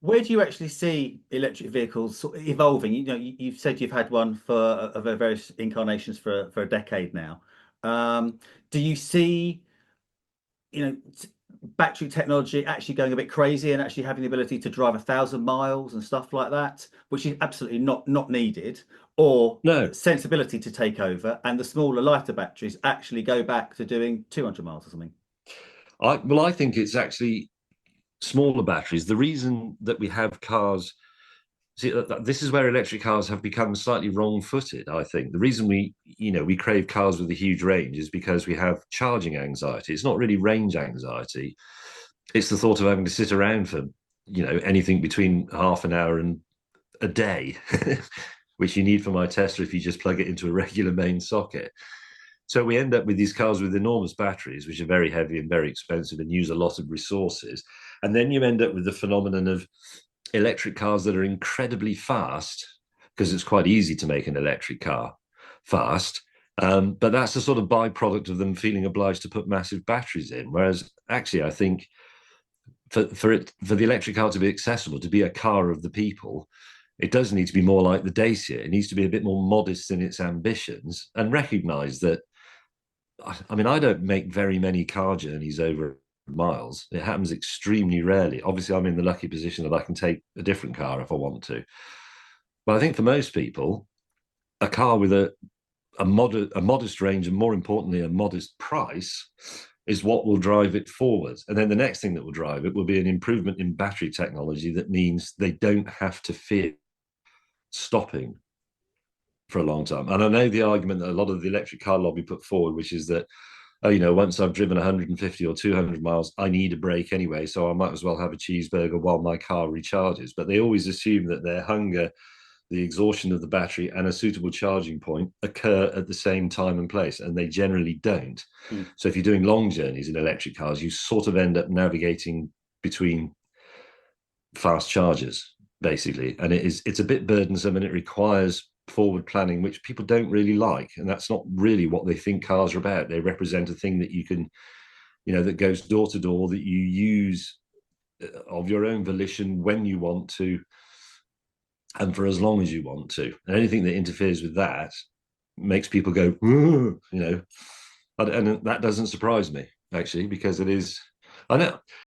Where do you actually see electric vehicles sort of evolving? You've said you've had one for of various incarnations for a decade now. Do you see, battery technology actually going a bit crazy and actually having the ability to drive 1,000 miles and stuff like that, which is absolutely not needed, or No, sensibility to take over and the smaller, lighter batteries actually go back to doing 200 miles or something? I think it's actually smaller batteries. The reason that we have cars, see, this is where electric cars have become slightly wrong-footed. I think the reason we crave cars with a huge range is because we have charging anxiety. It's not really range anxiety. It's the thought of having to sit around for anything between half an hour and a day, which you need for my Tesla if you just plug it into a regular main socket. So we end up with these cars with enormous batteries, which are very heavy and very expensive and use a lot of resources. And then you end up with the phenomenon of electric cars that are incredibly fast, because it's quite easy to make an electric car fast. But that's the sort of byproduct of them feeling obliged to put massive batteries in. Whereas actually, I think for the electric car to be accessible, to be a car of the people, it does need to be more like the Dacia. It needs to be a bit more modest in its ambitions and recognize that. I mean, I don't make very many car journeys over miles. It happens extremely rarely. Obviously, I'm in the lucky position that I can take a different car if I want to. But I think for most people, a car with a modest range and more importantly, a modest price is what will drive it forward. And then the next thing that will drive it will be an improvement in battery technology that means they don't have to fear stopping for a long time. And I know the argument that a lot of the electric car lobby put forward, which is that, oh, once I've driven 150 or 200 miles, I need a break anyway, so I might as well have a cheeseburger while my car recharges. But they always assume that their hunger, the exhaustion of the battery, and a suitable charging point occur at the same time and place, and they generally don't. Mm. So if you're doing long journeys in electric cars, you sort of end up navigating between fast chargers, basically. And it's a bit burdensome and it requires forward planning, which people don't really like. And that's not really what they think cars are about. They represent a thing that you can, that goes door to door, that you use of your own volition when you want to and for as long as you want to. And anything that interferes with that makes people go, and that doesn't surprise me, actually, because it is. I know